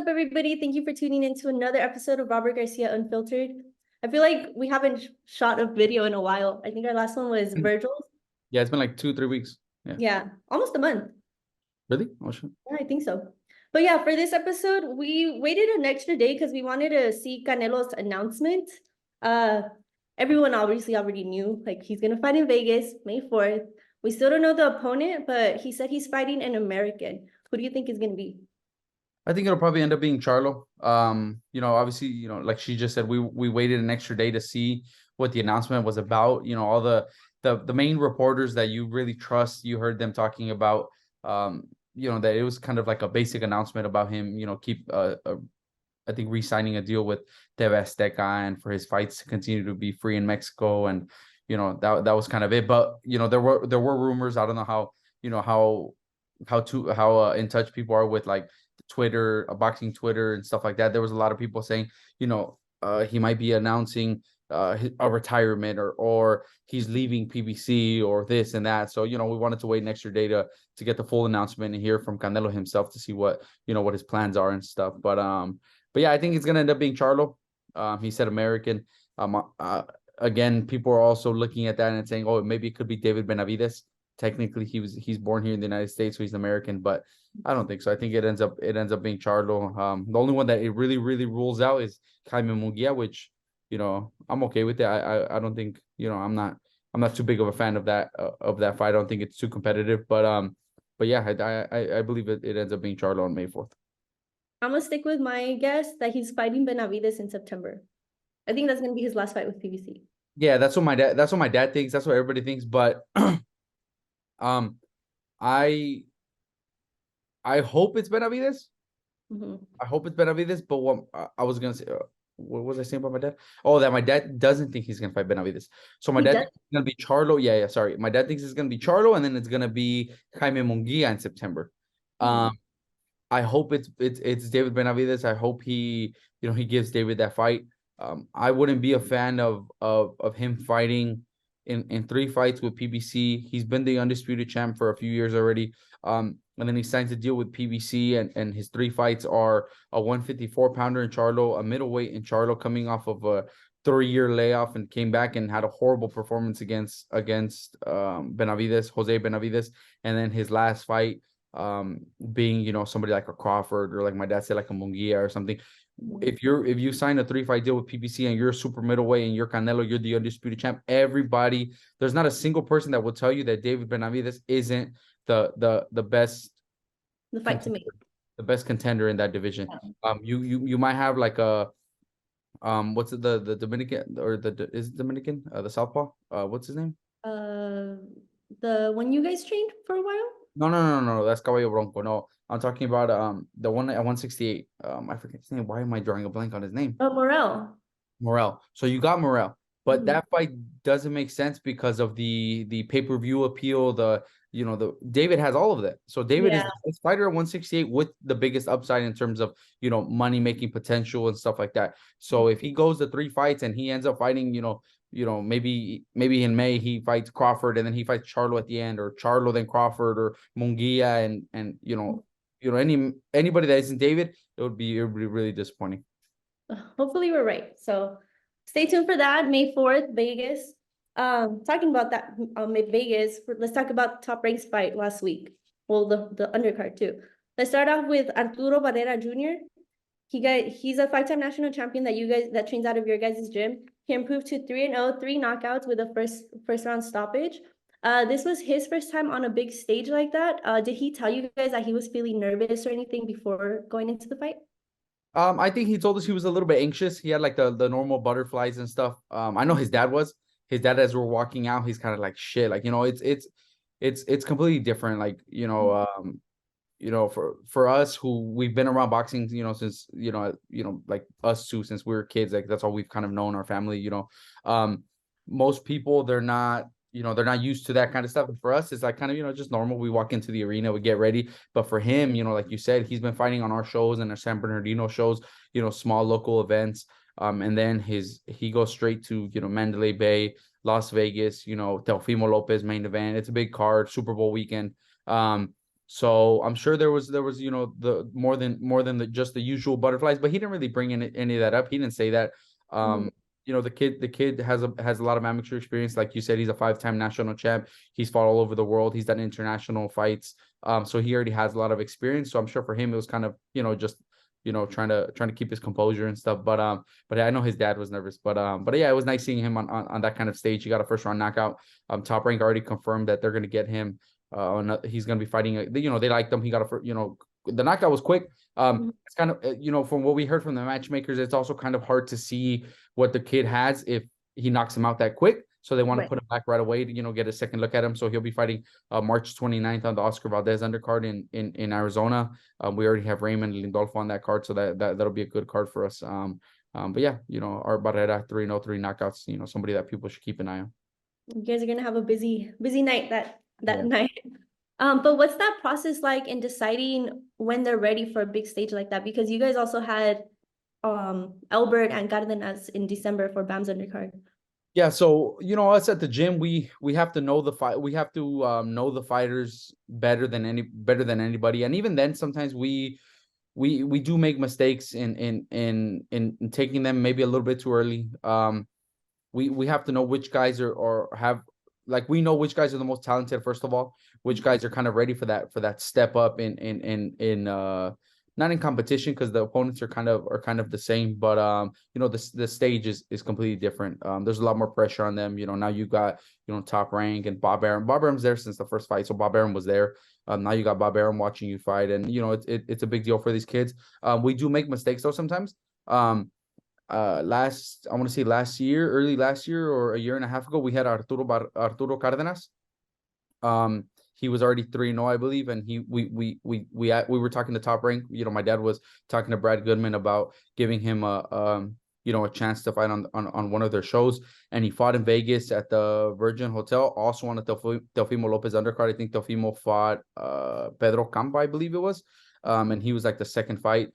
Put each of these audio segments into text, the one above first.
up, everybody? Thank you for tuning in to another episode of Robert Garcia Unfiltered. I feel like we haven't shot a video in a while. I think our last one was Virgil's. Yeah, it's been like 2-3 weeks. Yeah, almost a month. Really? Oh, shit. Yeah, I think so. But yeah, for this episode, we waited an extra day because we wanted to see Canelo's announcement. Everyone obviously already knew, like, he's going to fight in Vegas, May 4th. We still don't know the opponent, but he said he's fighting an American. Who do you think is going to be? I think it'll probably end up being Charlo. Obviously, like she just said, we waited an extra day to see what the announcement was about. All the main reporters that you really trust, you heard them talking about, that it was kind of like a basic announcement about him, I think re-signing a deal with TV Azteca and for his fights to continue to be free in Mexico. And, that was kind of it. But, there were rumors. I don't know how in touch people are with like Twitter, boxing Twitter and stuff like that. There was a lot of people saying, he might be announcing a retirement or he's leaving PBC or this and that. So, we wanted to wait an extra day to get the full announcement and hear from Canelo himself to see what his plans are and stuff. But yeah, I think it's going to end up being Charlo. He said American. Again, people are also looking at that and saying, oh, maybe it could be David Benavidez. Technically, he's born here in the United States, so he's American, but I don't think so. I think it ends up being Charlo. The only one that it really, really rules out is Jaime Munguia, which, I'm okay with it. I don't think, I'm not too big of a fan of that fight. I don't think it's too competitive, but yeah, I believe it ends up being Charlo on May 4th. I'm gonna stick with my guess that he's fighting Benavidez in September. I think that's gonna be his last fight with PBC. Yeah, that's what my dad thinks. That's what everybody thinks, but I hope it's Benavidez. Mm-hmm. I hope it's Benavidez, but what I was gonna say, what was I saying about my dad? Oh, that my dad doesn't think he's gonna fight Benavidez. So my dad thinks it's gonna be Charlo. Yeah, sorry. My dad thinks it's gonna be Charlo, and then it's gonna be Jaime Munguia in September. Mm-hmm. I hope it's David Benavidez. I hope he gives David that fight. I wouldn't be a fan of him fighting in 3 fights with PBC. He's been the undisputed champ for a few years already. And then he signs a deal with PBC, and his 3 fights are a 154-pounder in Charlo, a middleweight in Charlo, coming off of a 3-year layoff and came back and had a horrible performance against Benavidez, Jose Benavidez, and then his last fight being somebody like a Crawford or like my dad said, like a Munguia or something. If you sign a 3-fight deal with PBC and you're a super middleweight and you're Canelo, you're the undisputed champ, there's not a single person that will tell you that David Benavidez isn't the best fight to make, the best contender in that division. Yeah. You might have like a what's it, the Dominican or is it Dominican, the Southpaw, what's his name, the one you guys trained for a while? No, that's Caballo Bronco. No, I'm talking about the one at 168. I forget his name. Why am I drawing a blank on his name? Morel. So you got Morel, but that fight doesn't make sense because of the pay-per-view appeal. The David has all of that. So David is the best fighter at 168 with the biggest upside in terms of money making potential and stuff like that. So if he goes to 3 fights and he ends up fighting, maybe in May he fights Crawford and then he fights Charlo at the end, or Charlo then Crawford, or Munguia and anybody that isn't David, it would be really disappointing. Hopefully we're right. So stay tuned for that. May 4th, Vegas. Talking about that, Vegas, let's talk about the top ranks fight last week. Well, the undercard too. Let's start off with Arturo Barrera Jr. He's a 5-time national champion that trains out of your guys' gym. He improved to 3-0, 3 knockouts with a first round stoppage. This was his first time on a big stage like that. Did he tell you guys that he was feeling nervous or anything before going into the fight? I think he told us he was a little bit anxious. He had like the normal butterflies and stuff. I know his dad was. His dad, as we're walking out, he's kind of like, shit, like, it's completely different. Like, for us who we've been around boxing, since, like us too, since we were kids, like that's all we've kind of known, our family, most people, they're not used to that kind of stuff. And for us, it's like kind of, just normal. We walk into the arena, we get ready. But for him, like you said, he's been fighting on our shows and our San Bernardino shows, small local events. And then he goes straight to, Mandalay Bay, Las Vegas, Teofimo Lopez main event. It's a big card, Super Bowl weekend. So I'm sure there was you know the more than just the usual butterflies, but he didn't really bring any of that up. He didn't say that. Mhm. You know, the kid has a lot of amateur experience. Like you said, he's a 5-time national champ. He's fought all over the world. He's done international fights. So he already has a lot of experience. So I'm sure for him it was kind of, you know, just, you know, trying to keep his composure and stuff. But I know his dad was nervous. But yeah, it was nice seeing him on that kind of stage. He got a first round knockout. Top Rank already confirmed that they're gonna get him. He's gonna be fighting. You know, they liked him. He got you know, the knockout was quick. Mhm. It's kind of, you know, from what we heard from the matchmakers, it's also kind of hard to see what the kid has if he knocks him out that quick. So they want to Right. put him back right away to, you know, get a second look at him. So he'll be fighting March 29th on the Oscar Valdez undercard in Arizona. We already have Raymond Lindolfo on that card, so that'll be a good card for us. But yeah, you know, our Barrera 303 knockouts, you know, somebody that people should keep an eye on. You guys are gonna have a busy night that Yeah. night. But what's that process like in deciding when they're ready for a big stage like that? Because you guys also had Albert and Cardenas in December for BAM's undercard. Yeah, so you know, us at the gym, we have to know the fight. We have to know the fighters better than anybody. And even then, sometimes we do make mistakes in taking them maybe a little bit too early. We have to know which guys are or have, like, we know which guys are the most talented, first of all, which guys are kind of ready for that step up in not in competition, because the opponents are kind of the same, but you know, the stage is completely different. There's a lot more pressure on them. You know, now you got, you know, Top Rank and Bob Arum. Bob Arum's there since the first fight, so Bob Arum was there. Now you got Bob Arum watching you fight, and you know, it's a big deal for these kids. We do make mistakes though sometimes. I want to say early last year or a year and a half ago, we had Arturo Cardenas. He was already 3-0, I believe, and we were talking to Top Rank. You know, my dad was talking to Brad Goodman about giving him a chance to fight on one of their shows, and he fought in Vegas at the Virgin Hotel, also on the Teofimo Lopez undercard. I think Teofimo fought Pedro Campa, I believe it was, and he was like the second fight.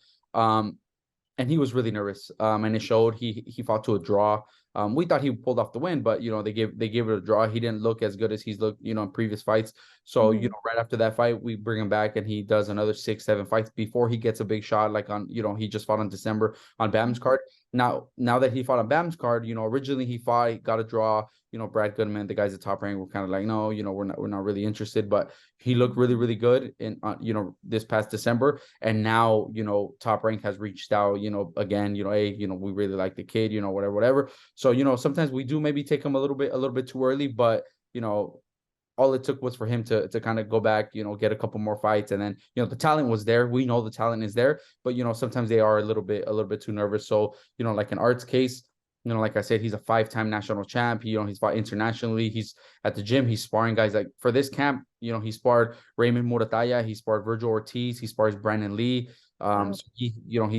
And he was really nervous. And it showed. He fought to a draw. We thought he pulled off the win, but you know, they gave it a draw. He didn't look as good as he's looked, you know, in previous fights. So, you know, right after that fight, we bring him back and he does another 6-7 fights before he gets a big shot. Like on, you know, he just fought on December on BAM's card. Now that he fought on BAM's card, you know, originally he got a draw. You know, Brad Goodman, the guys at Top Rank, were kind of like, no, you know, we're not really interested. But he looked really, really good in, you know, this past December. And now, you know, Top Rank has reached out, you know, again, you know, hey, you know, we really like the kid, you know, whatever. So, you know, sometimes we do maybe take him a little bit too early, but, you know, all it took was for him to kind of go back, you know, get a couple more fights. And then, you know, the talent was there. We know the talent is there, but, you know, sometimes they are a little bit too nervous. So, you know, like in Art's case, you know, like I said, he's a 5-time national champ. You know, he's fought internationally. He's at the gym. He's sparring guys like for this camp. You know, he sparred Raymond Murataya. He sparred Virgil Ortiz. He spars Brandon Lee. So he, you know,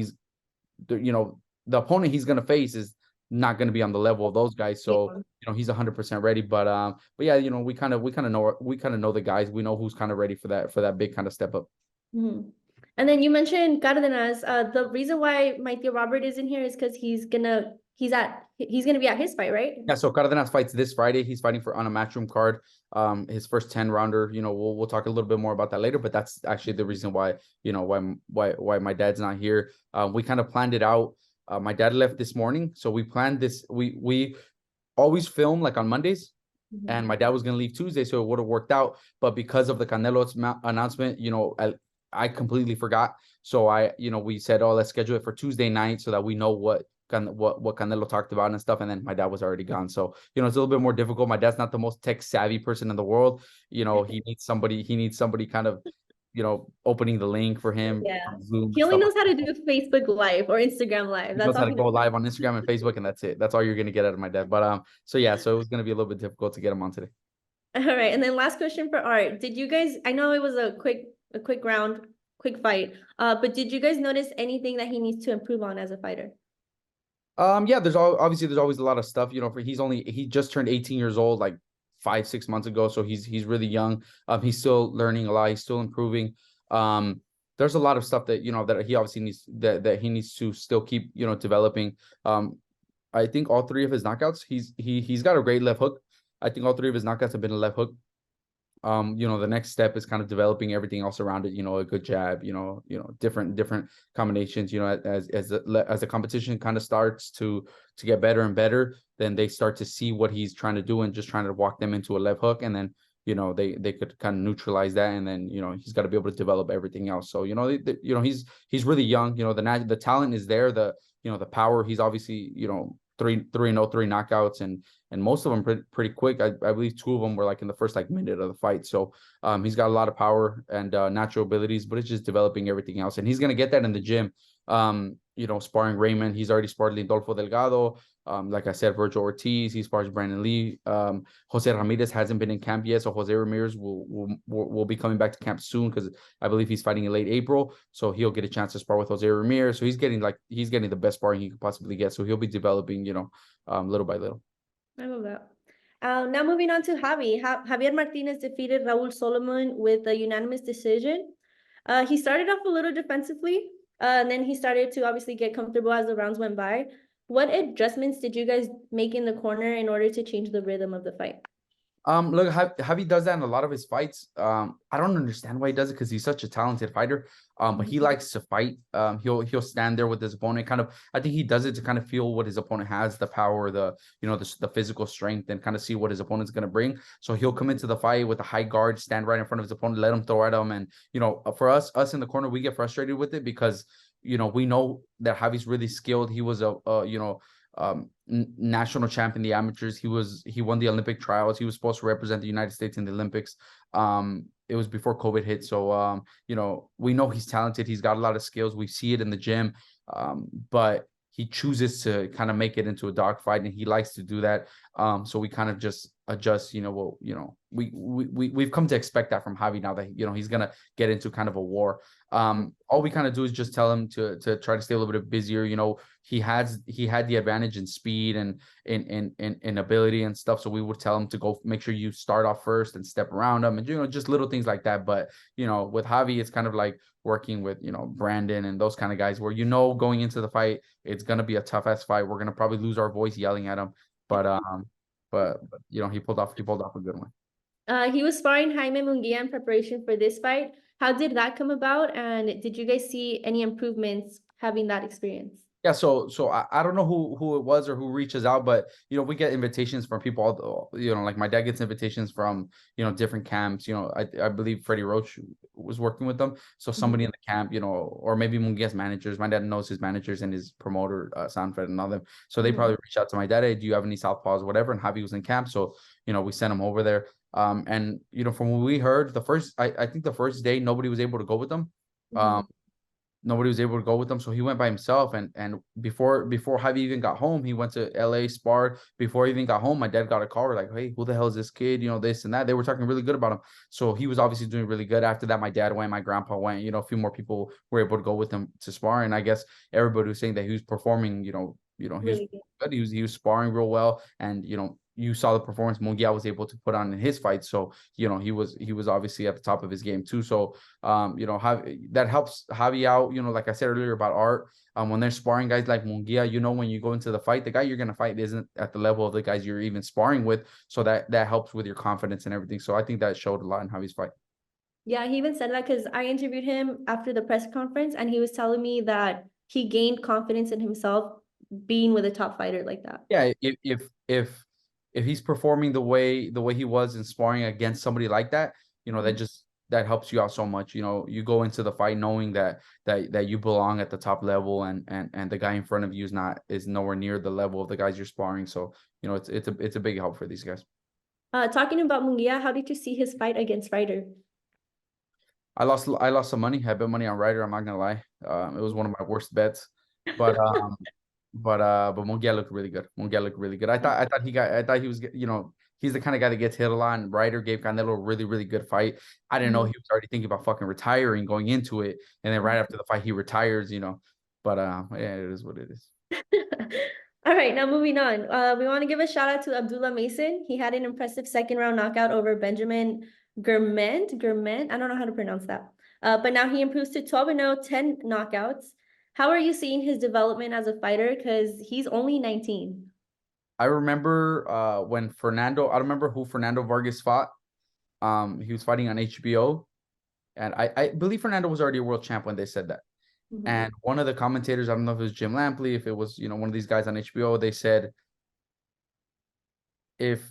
you know, the opponent he's gonna face is not gonna be on the level of those guys. So, you know, he's 100% ready. But yeah, you know, we kind of know the guys. We know who's kind of ready for that big kind of step up. Mhm. And then you mentioned Cardenas. The reason why my Tío Robert is in here is because he's gonna be at his fight, right? Yeah, so Cardenas fights this Friday. He's fighting on a matchroom card. His first 10 rounder. You know, we'll talk a little bit more about that later. But that's actually the reason why, you know, why my dad's not here. We kind of planned it out. My dad left this morning, so we planned this. We always film like on Mondays, and my dad was gonna leave Tuesday, so it would have worked out. But because of the Canelo announcement, you know, I completely forgot. So you know, we said, oh, let's schedule it for Tuesday night so that we know what Canelo talked about and stuff. And then my dad was already gone. So, you know, it's a little bit more difficult. My dad's not the most tech savvy person in the world. You know, he needs somebody kind of, you know, opening the link for him Yeah. on Zoom He and only stuff. knows how to do Facebook Live or Instagram Live. He That's knows how all to he go knows. live on Instagram and Facebook, and that's it. That's all you're gonna get out of my dad. But so yeah, so it was gonna be a little bit difficult to get him on today. All right. And then last question for Art. Did you guys, I know it was a quick round, quick fight. But did you guys notice anything that he needs to improve on as a fighter? Yeah, obviously there's always a lot of stuff, you know, he just turned 18 years old, like 5-6 months ago. So he's really young. He's still learning a lot. He's still improving. There's a lot of stuff that, you know, that he obviously that he needs to still keep, you know, developing. I think all 3 of his knockouts, he's got a great left hook. I think all 3 of his knockouts have been a left hook. The next step is kind of developing everything else around it, a good jab, different combinations, as the competition kind of starts to get better and better, then they start to see what he's trying to do and just trying to walk them into a left hook, and then they could kind of neutralize that, and then he's got to be able to develop everything else. So he's really young. The talent is there, the power. He's obviously 3-0, 3 knockouts, and most of them pretty quick. I believe 2 of them were like in the first minute of the fight. So he's got a lot of power and natural abilities, but it's just developing everything else, and he's gonna get that in the gym. Sparring Raymond, he's already sparred Lindolfo Delgado. Like I said, Virgil Ortiz, he spars Brandon Lee. Jose Ramirez hasn't been in camp yet, so Jose Ramirez will be coming back to camp soon, because I believe he's fighting in late April, so he'll get a chance to spar with Jose Ramirez. So he's getting the best sparring he could possibly get. So he'll be developing, little by little. I love that. Now moving on to Javier Martinez defeated Raul Solomon with a unanimous decision. He started off a little defensively, and then he started to obviously get comfortable as the rounds went by. What adjustments did you guys make in the corner in order to change the rhythm of the fight? Look, Javi does that in a lot of his fights. I don't understand why he does it, because he's such a talented fighter. But he likes to fight. He'll stand there with his opponent. I think he does it to kind of feel what his opponent has, the power, the physical strength, and kind of see what his opponent's gonna bring. So he'll come into the fight with a high guard, stand right in front of his opponent, let him throw at him. And for us in the corner, we get frustrated with it, because we know that Javi's really skilled. He was national champ in the amateurs. He won the Olympic trials. He was supposed to represent the United States in the Olympics. It was before COVID hit. So, we know he's talented. He's got a lot of skills. We see it in the gym. But he chooses to kind of make it into a dogfight, and he likes to do that. So we kind of just adjust, we've come to expect that from Javi now that, he's going to get into kind of a war. All we kind of do is just tell him to try to stay a little bit busier. He had the advantage in speed and in ability and stuff. So we would tell him to go make sure you start off first and step around him, and, just little things like that. But, with Javi, it's kind of like working with, Brandon and those kind of guys where, going into the fight, it's going to be a tough ass fight. We're going to probably lose our voice yelling at him. But he pulled off a good one. He was sparring Jaime Munguia in preparation for this fight. How did that come about? And did you guys see any improvements having that experience? Yeah, so I don't know who it was or who reaches out, but we get invitations from people. Like my dad gets invitations from different camps. I believe Freddie Roach was working with them. So somebody in the camp, or maybe Munguia's managers. My dad knows his managers and his promoter, Sanfred, and all them. So they probably reached out to my dad. Hey, do you have any southpaws, whatever? And Javi was in camp, so we sent him over there. And from what we heard, I think the first day nobody was able to go with them. Nobody was able to go with him, so he went by himself. And before Javi even got home, he went to LA, sparred. Before he even got home, my dad got a call. We're like, hey, who the hell is this kid? This and that. They were talking really good about him. So he was obviously doing really good. After that, my dad went, my grandpa went, a few more people were able to go with him to spar. And I guess everybody was saying that he was performing, he was good. He was sparring real well. And, you saw the performance Munguia was able to put on in his fight. So, he was obviously at the top of his game too. So, that helps Javi out, like I said earlier about Art. When they're sparring guys like Munguia, when you go into the fight, the guy you're going to fight isn't at the level of the guys you're even sparring with. So that helps with your confidence and everything. So I think that showed a lot in Javi's fight. Yeah, he even said that because I interviewed him after the press conference, and he was telling me that he gained confidence in himself being with a top fighter like that. Yeah, if he's performing the way he was in sparring against somebody like that, that helps you out so much. You go into the fight knowing that you belong at the top level, and the guy in front of you is nowhere near the level of the guys you're sparring. So, it's a big help for these guys. Talking about Munguia, how did you see his fight against Ryder? I lost some money. I bet money on Ryder. I'm not gonna lie. It was one of my worst bets, but Munguia looked really good. I thought he was, he's the kind of guy that gets hit a lot. And Ryder gave Canelo a really, really good fight. I didn't know he was already thinking about fucking retiring going into it, and then right after the fight he retires. But yeah, it is what it is. All right, now moving on. We want to give a shout out to Abdullah Mason. He had an impressive second round knockout over Benjamin Germent. I don't know how to pronounce that. But now he improves to 12-0, 10 knockouts. How are you seeing his development as a fighter? Because he's only 19. I remember when I don't remember who Fernando Vargas fought, He was fighting on HBO, and I believe Fernando was already a world champ when they said that. Mhm. And one of the commentators, I don't know if it was Jim Lampley, if it was, you know, one of these guys on HBO, they said, if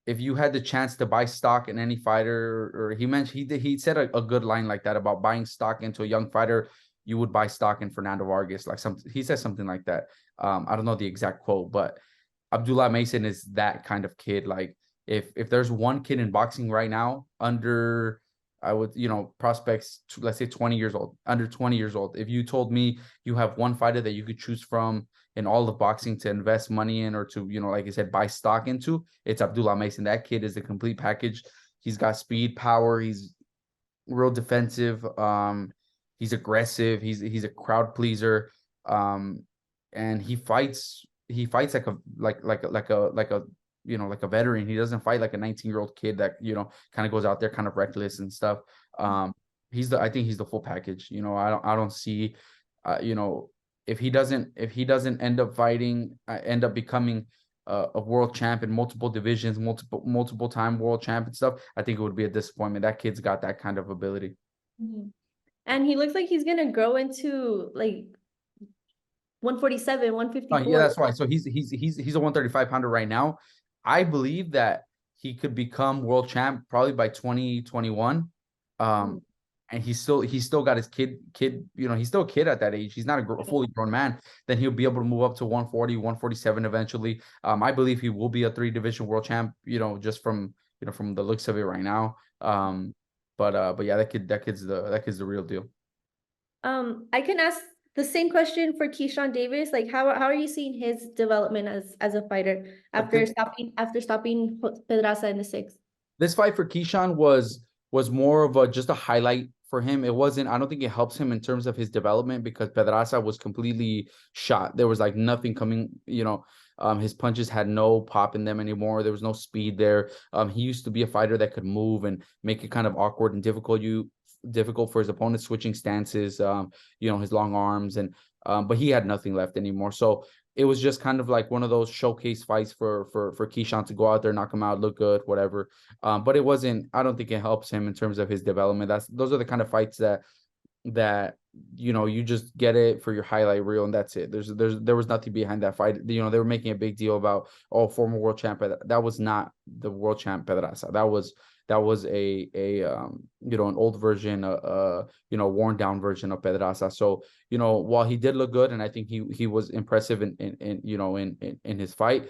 you had the chance to buy stock in any fighter, or he mentioned, he said a good line like that about buying stock into a young fighter, you would buy stock in Fernando Vargas. Like he said something like that. I don't know the exact quote, but Abdullah Mason is that kind of kid. Like if there's one kid in boxing right now under, I would, you know, prospects, let's say 20 years old, under 20 years old. If you told me you have one fighter that you could choose from in all of boxing to invest money in, or to, you know, like I said, buy stock into, it's Abdullah Mason. That kid is a complete package. He's got speed, power. He's real defensive. He's aggressive. He's a crowd pleaser. And he fights like a you know, like a veteran. He doesn't fight like a 19-year-old kid that, you know, kind of goes out there kind of reckless and stuff. I think he's the full package. You know, I don't see, you know, if he doesn't end up fighting, end up becoming a world champ in multiple divisions, multiple time world champ and stuff, I think it would be a disappointment. That kid's got that kind of ability. Mhm. And he looks like he's gonna grow into like 147, Yeah, 154. that's why. So he's a 135 pounder right now. I believe that he could become world champ probably by 2021. And he's still got his kid, you know, he's still a kid at that age. He's not a fully grown man. Then he'll be able to move up to 140, 147 eventually. I believe he will be a 3-division world champ, you know, just from, you know, from the looks of it right now. But yeah, that kid's the real deal. I can ask the same question for Keyshawn Davis. Like, how are you seeing his development as a fighter after stopping Pedraza in the 6th? This fight for Keyshawn was more of just a highlight for him. It wasn't, I don't think it helps him in terms of his development, because Pedraza was completely shot. There was like nothing coming, you know. His punches had no pop in them anymore. There was no speed there. He used to be a fighter that could move and make it kind of awkward and difficult for his opponents, switching stances, you know, his long arms, and but he had nothing left anymore. So it was just kind of like one of those showcase fights for Keyshawn to go out there, knock him out, look good, whatever. But it wasn't, I don't think it helps him in terms of his development. Those are the kind of fights that you know, you just get it for your highlight reel and that's it. There was nothing behind that fight. You know, they were making a big deal about, oh, former world champ. That was not the world champ Pedraza. That was a you know, an old version, you know, worn down version of Pedraza. So, you know, while he did look good and I think he was impressive in you know, in his fight,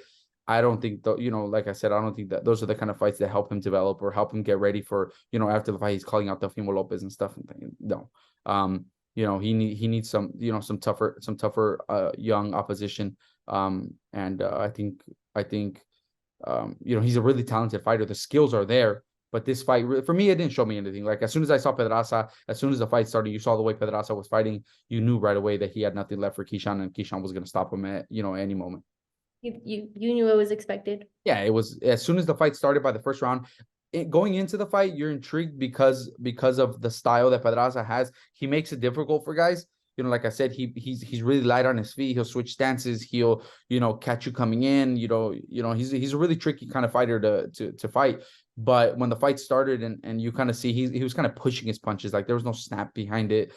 I don't think you know, like I said, I don't think that those are the kind of fights that help him develop or help him get ready for, you know, after the fight he's calling out Teofimo Lopez and stuff. No. You know, he needs some, you know, some tougher young opposition. And I think you know, he's a really talented fighter. The skills are there, but this fight, for me, it didn't show me anything. Like, as soon as I saw Pedraza, as soon as the fight started, you saw the way Pedraza was fighting, you knew right away that he had nothing left for Keyshawn, and Keyshawn was going to stop him at, you know, any moment. You knew it was expected. Yeah, it was, as soon as the fight started by the first round, going into the fight, you're intrigued because of the style that Pedraza has. He makes it difficult for guys. You know, like I said, he's really light on his feet. He'll switch stances. He'll, you know, catch you coming in. You know, he's a really tricky kind of fighter to fight. But when the fight started and you kind of see he was kind of pushing his punches, like there was no snap behind it.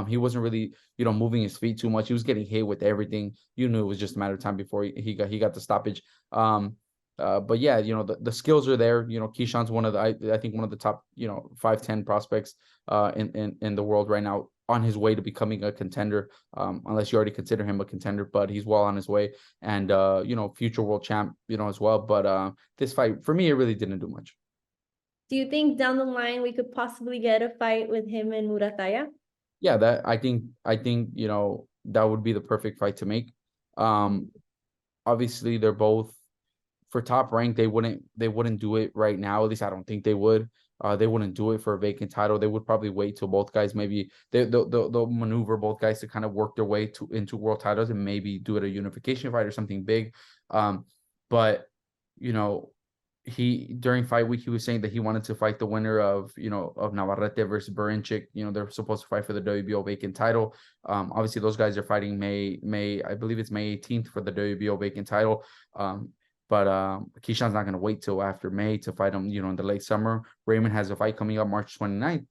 He wasn't really, you know, moving his feet too much. He was getting hit with everything. You knew it was just a matter of time before he got the stoppage. But yeah, you know, the skills are there. You know, Keyshawn's one of the, I think one of the top, you know, 5-10 prospects in the world right now, on his way to becoming a contender, unless you already consider him a contender, but he's well on his way, and you know, future world champ, you know, as well. But this fight for me, it really didn't do much. Do you think down the line we could possibly get a fight with him and Murataya? Yeah, that I think you know, that would be the perfect fight to make. Obviously they're both, for top rank, they wouldn't do it right now. At least I don't think they would. They wouldn't do it for a vacant title. They would probably wait till both guys, maybe they'll maneuver both guys to kind of work their way into world titles and maybe do it a unification fight or something big. But you know, during fight week, he was saying that he wanted to fight the winner of, you know, of Navarrete versus Berinchik. You know, they're supposed to fight for the WBO vacant title. Obviously those guys are fighting May, I believe it's May 18th for the WBO vacant title. But Keyshawn's not going to wait till after May to fight him, in the late summer. Raymond has a fight coming up March 29th.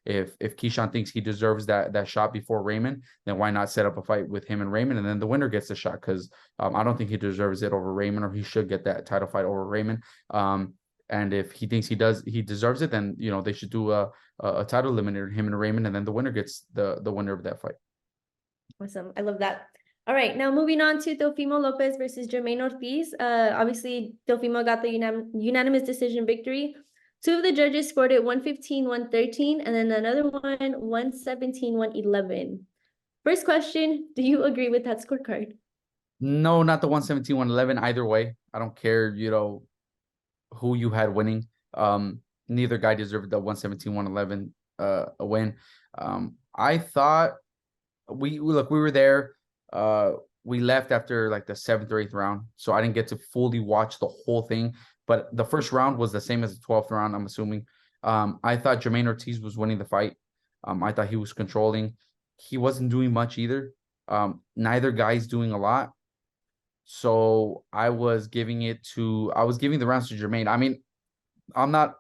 If Keyshawn thinks he deserves that shot before Raymond, then why not set up a fight with him and Raymond, and then the winner gets the shot? Because I don't think he deserves it over Raymond, or he should get that title fight over Raymond. And if he thinks he deserves it, then they should do a title eliminator, him and Raymond, and then the winner gets the winner of that fight. Awesome. I love that. All right, now moving on to Teofimo Lopez versus Jamaine Ortiz. Obviously, Teofimo got the unanimous decision victory. Two of the judges scored it 115-113, and then another one 117-111. First question, do you agree with that scorecard? No, not the 117-111. Either way, I don't care, who you had winning. Neither guy deserved the 117-111 a win. I thought we were there. We left after like the 7th or 8th round, so I didn't get to fully watch the whole thing. But the first round was the same as the 12th round, I'm assuming. I thought Jamaine Ortiz was winning the fight. I thought he was controlling. He wasn't doing much either. Neither guy's doing a lot. So I was giving the rounds to Jamaine. I mean, I'm not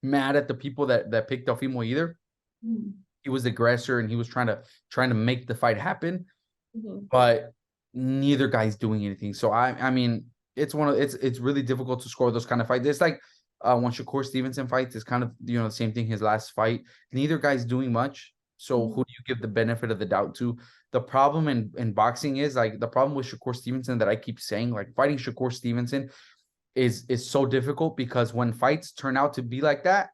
mad at the people that picked Teofimo either. Mm-hmm. He was the aggressor and he was trying to make the fight happen. Mm-hmm. But neither guy's doing anything. So I mean, it's really difficult to score those kind of fights. It's like when Shakur Stevenson fights, it's kind of the same thing. His last fight, neither guy's doing much. So who do you give the benefit of the doubt to? The problem in boxing is like the problem with Shakur Stevenson that I keep saying, like fighting Shakur Stevenson is so difficult because when fights turn out to be like that,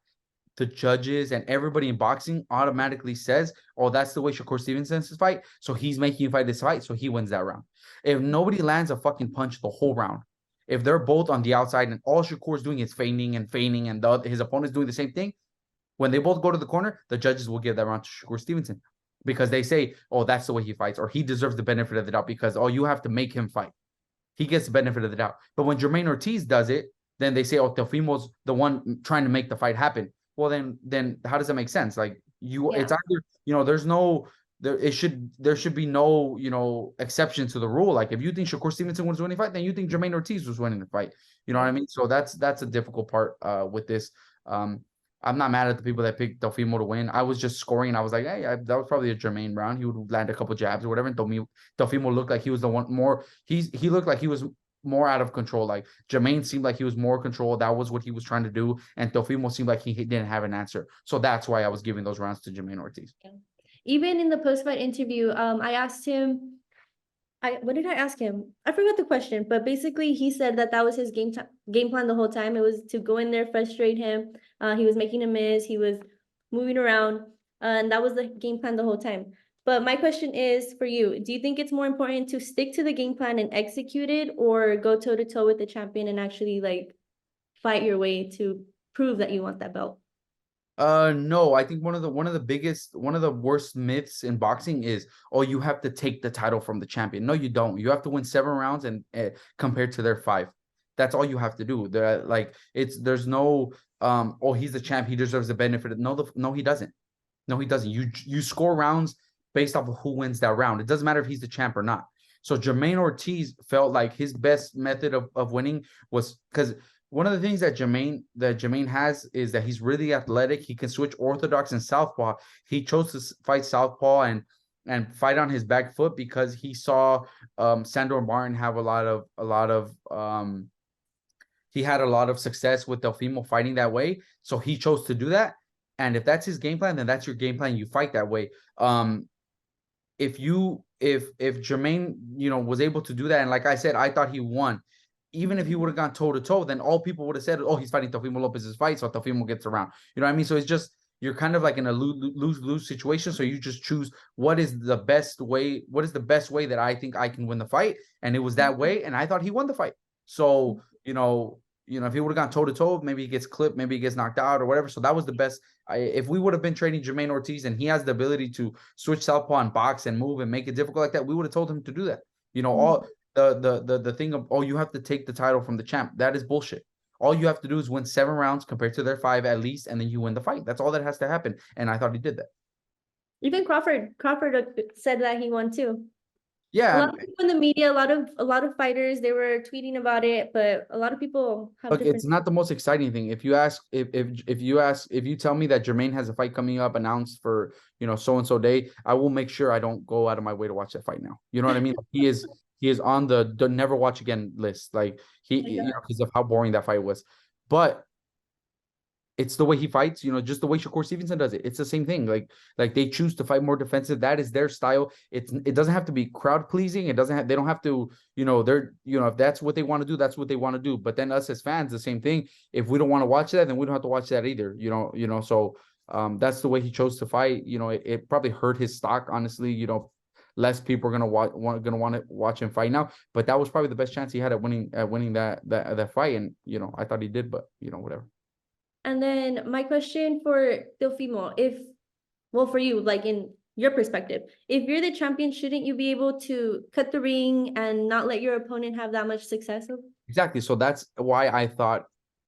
the judges and everybody in boxing automatically says, oh, that's the way Shakur Stevenson's fight. So he's making you fight this fight. So he wins that round. If nobody lands a fucking punch the whole round, if they're both on the outside and all Shakur's doing is feigning and his opponent's doing the same thing, when they both go to the corner, the judges will give that round to Shakur Stevenson because they say, oh, that's the way he fights, or he deserves the benefit of the doubt because, oh, you have to make him fight. He gets the benefit of the doubt. But when Jamaine Ortiz does it, then they say, oh, Teofimo's the one trying to make the fight happen. Well, then how does that make sense? Like it's either, there should be no, exception to the rule. Like if you think Shakur Stevenson was winning the fight, then you think Jamaine Ortiz was winning the fight. You know what I mean? So that's a difficult part with this. I'm not mad at the people that picked Teofimo to win. I was just scoring. I was like, hey, that was probably a Jamaine round. He would land a couple jabs or whatever. And Teofimo looked like he was the one more. He looked like he was more out of control. Like Jamaine seemed like he was more control. That was what he was trying to do. And Teofimo seemed like he didn't have an answer. So that's why I was giving those rounds to Jamaine Ortiz. Even in the post-fight interview, I asked him, what did I ask him? I forgot the question, but basically he said that was his game plan the whole time. It was to go in there, frustrate him. He was making a miss. He was moving around, and that was the game plan the whole time. But my question is for you, do you think it's more important to stick to the game plan and execute it, or go toe-to-toe with the champion and actually like fight your way to prove that you want that belt? No, I think one of the worst myths in boxing is, oh, you have to take the title from the champion. No, you don't. You have to win 7 rounds and compared to their 5. That's all you have to do. There's no oh, he's the champ, he deserves the benefit. No, he doesn't. No, he doesn't. You score rounds based off of who wins that round. It doesn't matter if he's the champ or not. So Jamaine Ortiz felt like his best method of winning was because one of the things that Jamaine has is that he's really athletic. He can switch orthodox and southpaw. He chose to fight southpaw and fight on his back foot because he saw Sandor Martin have he had a lot of success with Teofimo fighting that way. So he chose to do that. And if that's his game plan, then that's your game plan. You fight that way. If Jamaine, was able to do that, and like I said, I thought he won. Even if he would have gone toe-to-toe, then all people would have said, oh, he's fighting Teofimo Lopez's fight, so Teofimo gets around. You know what I mean? So it's just, you're kind of like in a lose-lose situation. So you just choose what is the best way that I think I can win the fight. And it was that way, and I thought he won the fight. So, if he would have gone toe-to-toe, maybe he gets clipped, maybe he gets knocked out or whatever. So that was the best. If we would have been training Jamaine Ortiz and he has the ability to switch southpaw and box and move and make it difficult like that, we would have told him to do that. All the thing of, oh, you have to take the title from the champ. That is bullshit. All you have to do is win 7 rounds compared to their 5 at least, and then you win the fight. That's all that has to happen. And I thought he did that. Even Crawford said that he won too. A Yeah, lot of people in the media, a lot of fighters, they were tweeting about it, but a lot of people have look, different. it's not the most exciting thing. If you tell me that Jermaine has a fight coming up announced for, so and so day, I will make sure I don't go out of my way to watch that fight now. You know what I mean? Like, he is on the never watch again list. Like Oh my God. because of how boring that fight was. But it's the way he fights, just the way Shakur Stevenson does it. It's the same thing. Like they choose to fight more defensive. That is their style. It doesn't have to be crowd pleasing. They don't have to, if that's what they want to do, that's what they want to do. But then us as fans, the same thing. If we don't want to watch that, then we don't have to watch that either. So that's the way he chose to fight. It probably hurt his stock, honestly. Less people are gonna want to watch him fight now. But that was probably the best chance he had at winning that fight. And I thought he did, but whatever. And then my question for Teofimo, well, for you, like in your perspective, if you're the champion, shouldn't you be able to cut the ring and not let your opponent have that much success? Exactly. So that's why I thought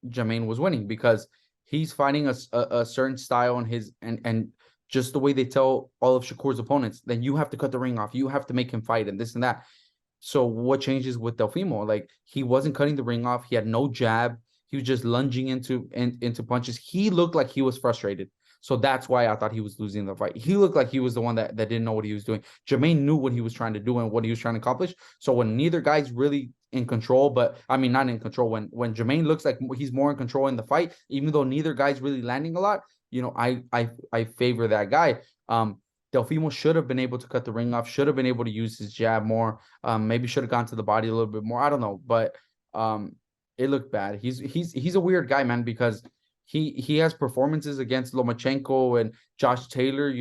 Jamaine was winning, because he's fighting a certain style and just the way they tell all of Shakur's opponents, then you have to cut the ring off. You have to make him fight and this and that. So what changes with Teofimo? Like, he wasn't cutting the ring off. He had no jab. He was just lunging into punches. He looked like he was frustrated. So that's why I thought he was losing the fight. He looked like he was the one that didn't know what he was doing. Jermaine knew what he was trying to do and what he was trying to accomplish. So when neither guy's really in control, but I mean, not in control, when Jermaine looks like he's more in control in the fight, even though neither guy's really landing a lot, I favor that guy. Teofimo should have been able to cut the ring off, should have been able to use his jab more. Maybe should have gone to the body a little bit more. I don't know, but it looked bad. He's a weird guy, man, because he has performances against Lomachenko and Josh Taylor,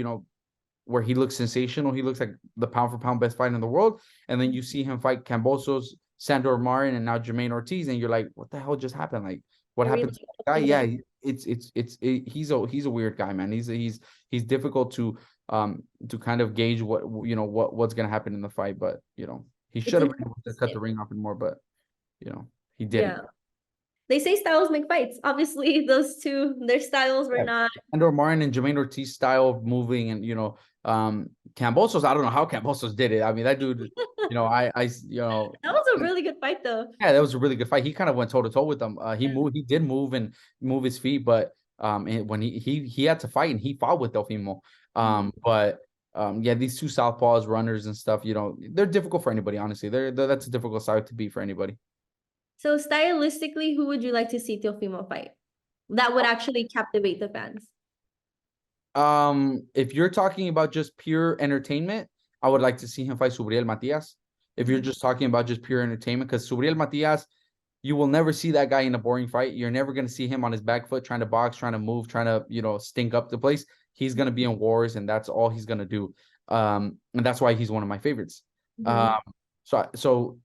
where he looks sensational. He looks like the pound for pound best fighter in the world. And then you see him fight Cambosos, Sandor Marin, and now Jamaine Ortiz, and you're like, what the hell just happened? Like, what happened to that guy? Yeah, he's a weird guy, man. He's difficult to kind of gauge what's gonna happen in the fight, but he should have been able to cut the ring off and more, but he didn't. Yeah. They say styles make fights. Obviously, those two, their styles were not. Sandor Marin and Jamaine Ortiz style of moving, and Cambosos, I don't know how Cambosos did it. I mean, that dude, I That was a really good fight, though. yeah, that was a really good fight. He kind of went toe to toe with them. He did move and move his feet, but when he had to fight and he fought with Teofimo. But yeah, these two southpaws, runners and stuff, they're difficult for anybody. Honestly, that's a difficult side to beat for anybody. So stylistically, who would you like to see Teofimo fight? That would actually captivate the fans. If you're talking about just pure entertainment, I would like to see him fight Subriel Matias. If you're just talking about just pure entertainment, because Subriel Matias, you will never see that guy in a boring fight. You're never going to see him on his back foot trying to box, trying to move, trying to, stink up the place. He's going to be in wars, and that's all he's going to do. And that's why he's one of my favorites. So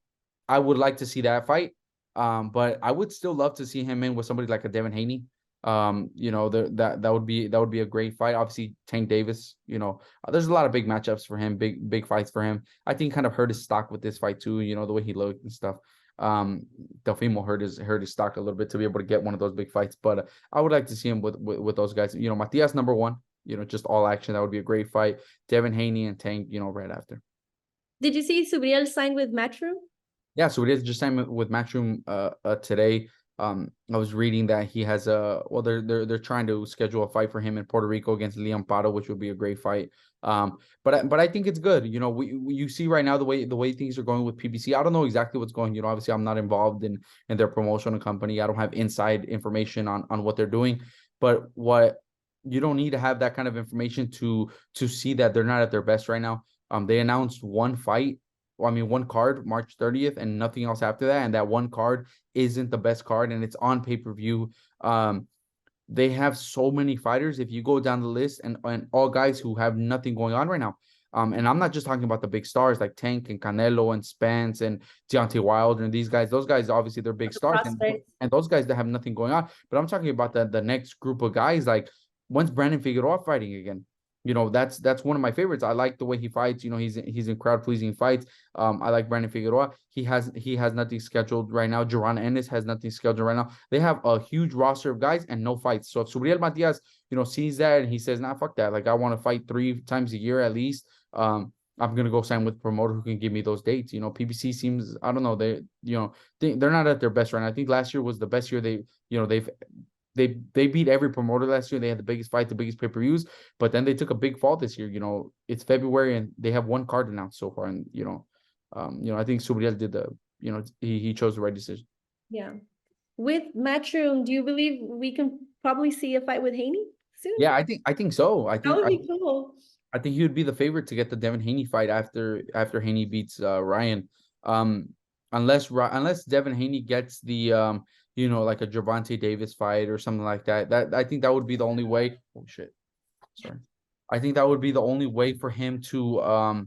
I would like to see that fight. But I would still love to see him in with somebody like a Devin Haney. That would be a great fight. Obviously, Tank Davis. There's a lot of big matchups for him, big fights for him. I think kind of hurt his stock with this fight too. The way he looked and stuff. Teofimo hurt his stock a little bit to be able to get one of those big fights. But I would like to see him with those guys. Matias number one. Just all action. That would be a great fight. Devin Haney and Tank. Right after. Did you see Subriel sign with Matchroom? Yeah, so we just signed with Matchroom today. I was reading that he has they're trying to schedule a fight for him in Puerto Rico against Leon Pato, which would be a great fight. But I think it's good. You see right now the way things are going with PBC. I don't know exactly what's going. Obviously I'm not involved in their promotional company. I don't have inside information on what they're doing. But you don't need to have that kind of information to see that they're not at their best right now. They announced one fight. One card, March 30th, and nothing else after that. And that one card isn't the best card, and it's on pay-per-view. They have so many fighters. If you go down the list, and all guys who have nothing going on right now. And I'm not just talking about the big stars like Tank and Canelo and Spence and Deontay Wilder and these guys. Those guys, obviously, they're big stars, and those guys that have nothing going on. But I'm talking about the next group of guys. Like, when's Brandon Figueroa fighting again? That's one of my favorites. I like the way he fights. He's in crowd pleasing fights. I like Brandon Figueroa. He has nothing scheduled right now. Jaron Ennis has nothing scheduled right now. They have a huge roster of guys and no fights. So if Subriel Matias, sees that and he says, "Nah, fuck that. Like, I want to fight 3 times a year at least." I'm gonna go sign with a promoter who can give me those dates. PBC seems, I don't know, they're not at their best right now. I think last year was the best year they beat every promoter last year. They had the biggest fight, the biggest pay-per-views, but then they took a big fall this year. It's February and they have one card announced so far. And I think Subriel did he chose the right decision. Yeah. With Matchroom, do you believe we can probably see a fight with Haney soon? Yeah, I think so. That would be cool. I think he would be the favorite to get the Devin Haney fight after Haney beats Ryan. Unless Devin Haney gets the like a Gervonta Davis fight or something like that. That I think that would be the only way. Oh shit. Sorry. I think that would be the only way for him to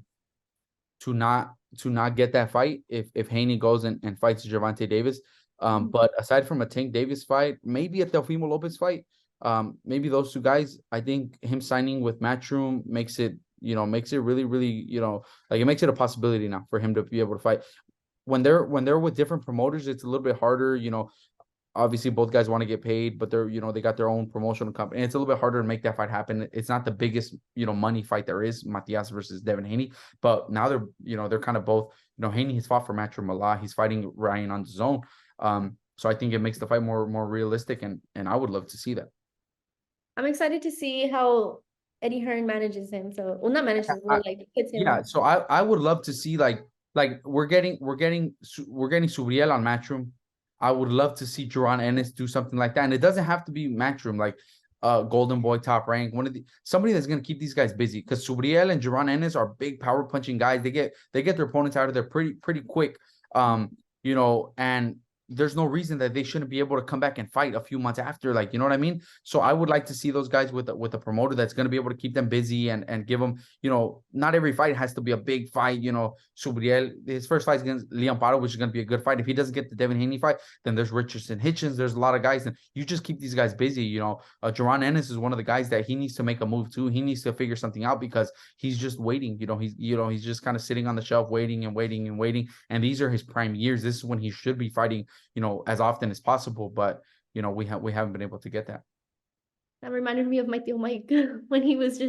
not get that fight if Haney goes and fights Gervonta Davis. But aside from a Tank Davis fight, maybe a Teofimo Lopez fight, maybe those two guys, I think him signing with Matchroom makes it really, really, like it makes it a possibility now for him to be able to fight. When they're with different promoters, it's a little bit harder, obviously both guys want to get paid, but they're, they got their own promotional company. And it's a little bit harder to make that fight happen. It's not the biggest, money fight there is, Matias versus Devin Haney, but now they're kind of both, Haney has fought for Matchroom a lot. He's fighting Ryan on his own. So I think it makes the fight more realistic, and I would love to see that. I'm excited to see how Eddie Hearn manages him. So, well, not manages, but like hits him. Yeah, so I would love to see like we're getting Subriel on Matchroom. I would love to see Jaron Ennis do something like that, and it doesn't have to be Matchroom, like Golden Boy, Top Rank, somebody that's gonna keep these guys busy, because Subriel and Jaron Ennis are big power punching guys. They get their opponents out of there pretty quick. And there's no reason that they shouldn't be able to come back and fight a few months after, like, you know what I mean? So I would like to see those guys with a promoter that's going to be able to keep them busy and give them, not every fight has to be a big fight. Subriel, his first fight is against Leon Pardo, which is going to be a good fight. If he doesn't get the Devin Haney fight, then there's Richardson Hitchens. There's a lot of guys, and you just keep these guys busy. Jaron Ennis is one of the guys that he needs to make a move to. He needs to figure something out, because he's just waiting. He's just kind of sitting on the shelf, waiting and waiting and waiting. And these are his prime years. This is when he should be fighting, as often as possible, but we haven't been able to get that. That reminded me of my Tio Mike when he was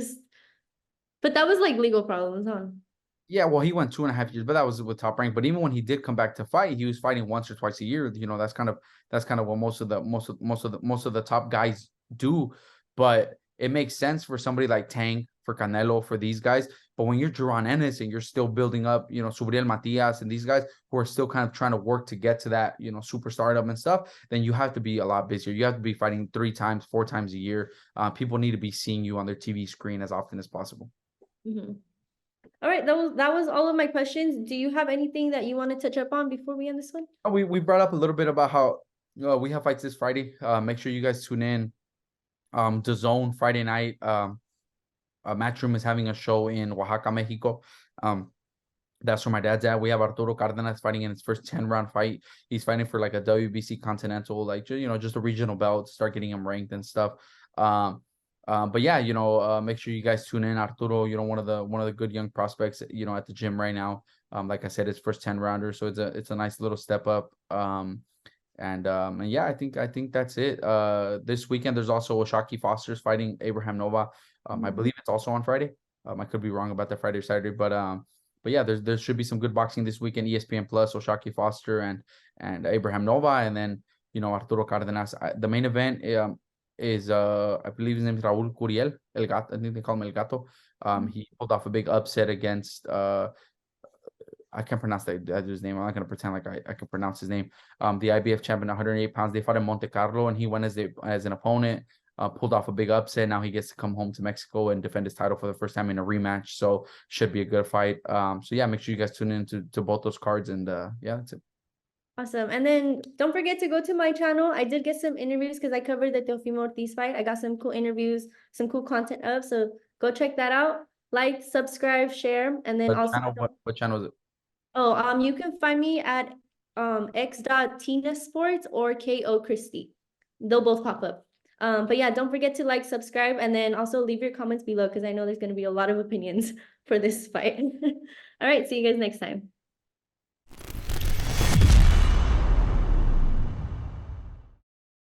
but that was like legal problems, huh? Yeah, well, he went 2.5 years, but that was with Top Rank. But even when he did come back to fight, he was fighting once or twice a year. That's kind of what most of the top guys do. But it makes sense for somebody like Tank, for Canelo, for these guys. But when you're Jaron Ennis and you're still building up, Subriel Matias and these guys who are still kind of trying to work to get to that, superstardom and stuff, then you have to be a lot busier. You have to be fighting 3 times, 4 times a year. People need to be seeing you on their TV screen as often as possible. Mm-hmm. All right, that was all of my questions. Do you have anything that you want to touch up on before we end this one? We brought up a little bit about how we have fights this Friday. Make sure you guys tune in. DAZN Friday night. Matchroom is having a show in Oaxaca, Mexico. That's where my dad's at. We have Arturo Cardenas fighting in his first 10-round fight. He's fighting for like a WBC Continental, like, just a regional belt to start getting him ranked and stuff. But yeah, make sure you guys tune in. Arturo, one of the good young prospects, at the gym right now. Like I said, his first 10-rounder, so it's a nice little step up. And yeah, I think that's it. This weekend there's also Oshaki Foster's fighting Abraham Nova. I believe it's also on Friday. I could be wrong about the Friday or Saturday, but yeah, there should be some good boxing this weekend. ESPN Plus, Oshaki Foster and Abraham Nova, and then Arturo Cardenas. The main event is I believe his name is Raul Curiel, El Gato. I think they call him El Gato. He pulled off a big upset against I can't pronounce that dude's name. I'm not gonna pretend like I can pronounce his name. The IBF champion, 108 pounds. They fought in Monte Carlo, and he went as an opponent. Pulled off a big upset. Now he gets to come home to Mexico and defend his title for the first time in a rematch. So should be a good fight. So yeah, make sure you guys tune in to both those cards, and yeah, that's it. Awesome. And then don't forget to go to my channel. I did get some interviews because I covered the Teofimo Ortiz fight. I got some cool interviews, some cool content up. So go check that out. Like, subscribe, share, and then What channel is it? Oh, you can find me at x.tinasports or KO Christie. They'll both pop up. But yeah, don't forget to like, subscribe, and then also leave your comments below, because I know there's going to be a lot of opinions for this fight. All right, see you guys next time.